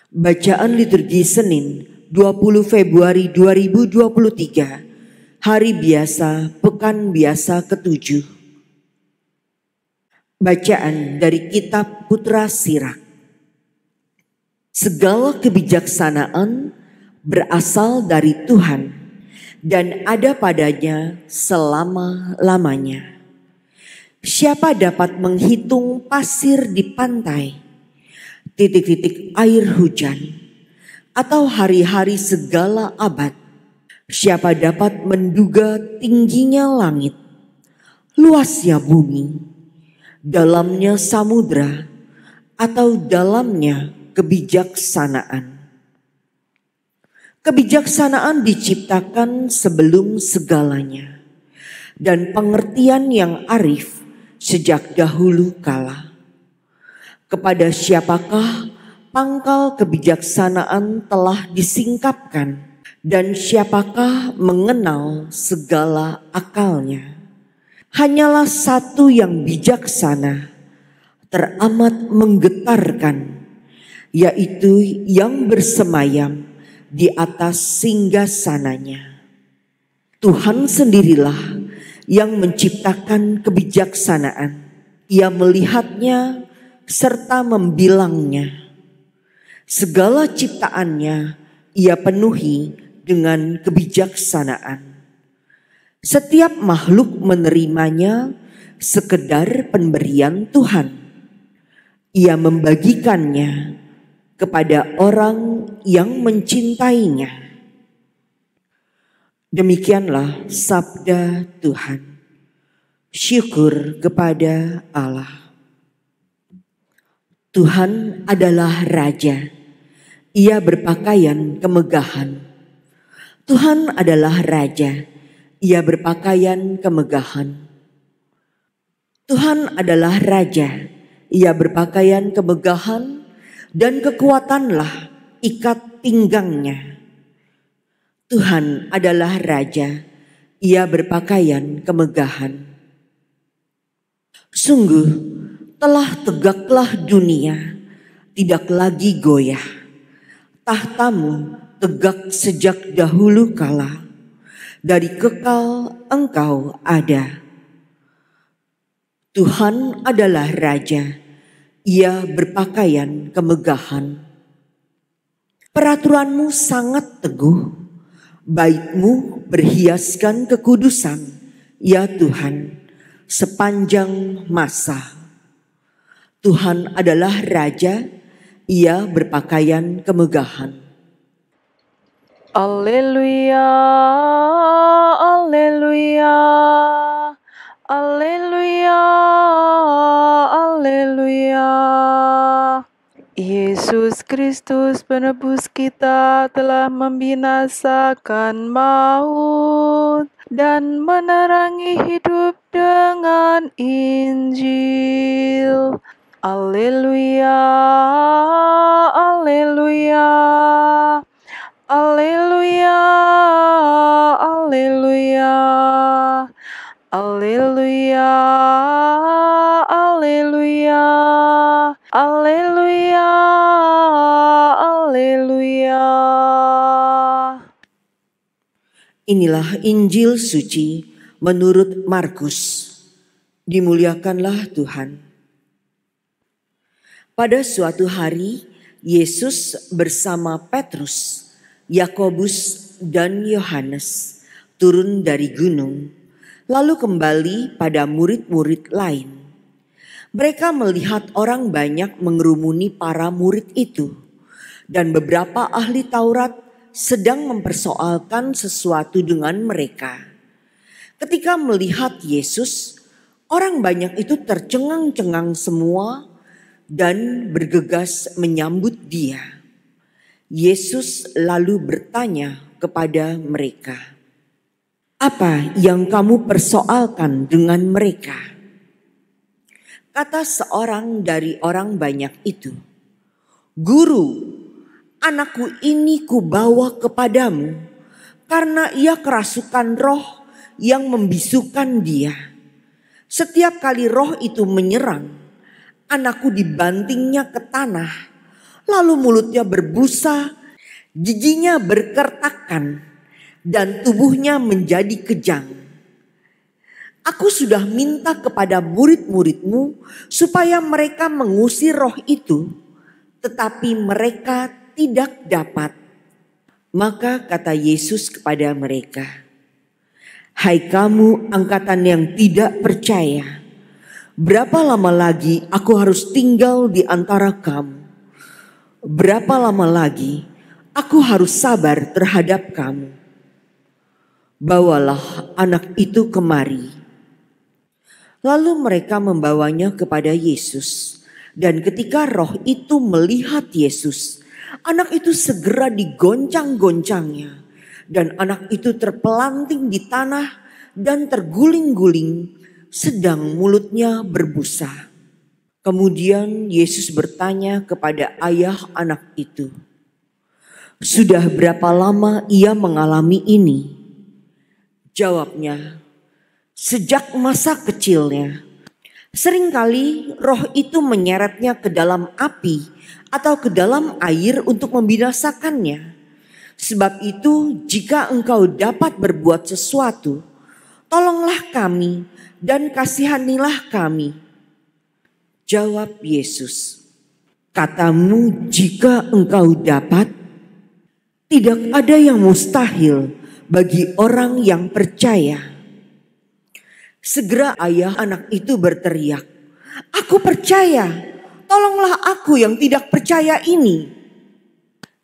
Bacaan liturgi Senin 20 Februari 2023, Hari Biasa, Pekan Biasa ke-7. Bacaan dari Kitab Putra Sirak. Segala kebijaksanaan berasal dari Tuhan dan ada padanya selama-lamanya. Siapa dapat menghitung pasir di pantai, titik-titik air hujan, atau hari-hari segala abad? Siapa dapat menduga tingginya langit, luasnya bumi, dalamnya samudra, atau dalamnya kebijaksanaan? Kebijaksanaan diciptakan sebelum segalanya, dan pengertian yang arif sejak dahulu kala. Kepada siapakah pangkal kebijaksanaan telah disingkapkan, dan siapakah mengenal segala akalnya? Hanyalah satu yang bijaksana, teramat menggetarkan, yaitu yang bersemayam di atas singgasananya. Tuhan sendirilah yang menciptakan kebijaksanaan. Ia melihatnya serta membilangnya. Segala ciptaannya ia penuhi dengan kebijaksanaan. Setiap makhluk menerimanya sekedar pemberian Tuhan. Ia membagikannya kepada orang yang mencintainya. Demikianlah sabda Tuhan. Syukur kepada Allah. Tuhan adalah Raja, Ia berpakaian kemegahan. Tuhan adalah Raja, Ia berpakaian kemegahan. Tuhan adalah Raja, Ia berpakaian kemegahan, dan kekuatanlah ikat pinggangnya. Tuhan adalah Raja, Ia berpakaian kemegahan. Sungguh, telah tegaklah dunia, tidak lagi goyah. Tahtamu tegak sejak dahulu kala, dari kekal Engkau ada. Tuhan adalah Raja, Ia berpakaian kemegahan. Peraturanmu sangat teguh, bait-Mu berhiaskan kekudusan, ya Tuhan, sepanjang masa. Tuhan adalah Raja, Ia berpakaian kemegahan. Alleluia, alleluia, alleluia, alleluia. Yesus Kristus penebus kita telah membinasakan maut dan menerangi hidup dengan Injil. Alleluia, alleluia, alleluia, alleluia, alleluia, alleluia, alleluia, alleluia. Inilah Injil suci menurut Markus. Dimuliakanlah Tuhan. Pada suatu hari, Yesus bersama Petrus, Yakobus, dan Yohanes turun dari gunung, lalu kembali pada murid-murid lain. Mereka melihat orang banyak mengerumuni para murid itu, dan beberapa ahli Taurat sedang mempersoalkan sesuatu dengan mereka. Ketika melihat Yesus, orang banyak itu tercengang-cengang semua dan bergegas menyambut Dia. Yesus lalu bertanya kepada mereka, "Apa yang kamu persoalkan dengan mereka?" Kata seorang dari orang banyak itu, "Guru, anakku ini kubawa kepadamu karena ia kerasukan roh yang membisukan dia. Setiap kali roh itu menyerang, anakku dibantingnya ke tanah, Lalu mulutnya berbusa, giginya berkertakan, dan tubuhnya menjadi kejang. Aku sudah minta kepada murid-muridmu supaya mereka mengusir roh itu, tetapi mereka tidak dapat. Maka kata Yesus kepada mereka, "Hai kamu angkatan yang tidak percaya, berapa lama lagi aku harus tinggal di antara kamu? Berapa lama lagi aku harus sabar terhadap kamu? Bawalah anak itu kemari." Lalu mereka membawanya kepada Yesus. Dan ketika roh itu melihat Yesus, anak itu segera digoncang-goncangnya. Dan anak itu terpelanting di tanah dan terguling-guling, sedang mulutnya berbusa. Kemudian Yesus bertanya kepada ayah anak itu, "Sudah berapa lama ia mengalami ini?" Jawabnya, "Sejak masa kecilnya. Seringkali roh itu menyeretnya ke dalam api atau ke dalam air untuk membinasakannya. Sebab itu jika engkau dapat berbuat sesuatu, tolonglah kami dan kasihanilah kami." Jawab Yesus, "Katamu jika engkau dapat? Tidak ada yang mustahil bagi orang yang percaya." Segera ayah anak itu berteriak, "Aku percaya, tolonglah aku yang tidak percaya ini."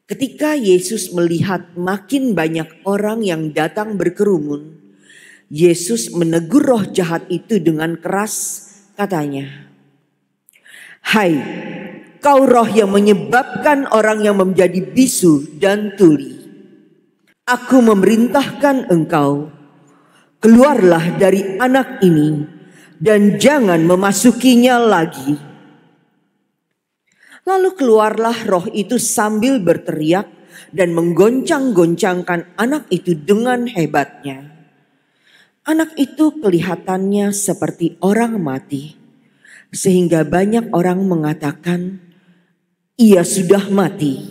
Ketika Yesus melihat makin banyak orang yang datang berkerumun, Yesus menegur roh jahat itu dengan keras, katanya, "Hai, kau roh yang menyebabkan orang yang menjadi bisu dan tuli. Aku memerintahkan engkau, keluarlah dari anak ini dan jangan memasukinya lagi." Lalu keluarlah roh itu sambil berteriak dan menggoncang-goncangkan anak itu dengan hebatnya. Anak itu kelihatannya seperti orang mati, sehingga banyak orang mengatakan, "Ia sudah mati."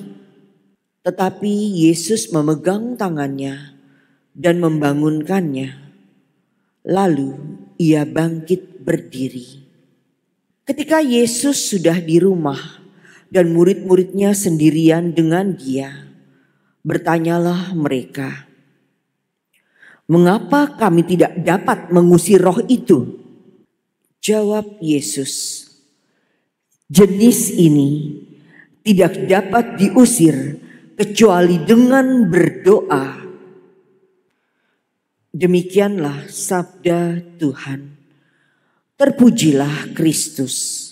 Tetapi Yesus memegang tangannya dan membangunkannya. Lalu ia bangkit berdiri. Ketika Yesus sudah di rumah dan murid-muridnya sendirian dengan dia, bertanyalah mereka, "Mengapa kami tidak dapat mengusir roh itu?" Jawab Yesus, "Jenis ini tidak dapat diusir kecuali dengan berdoa." Demikianlah sabda Tuhan. Terpujilah Kristus.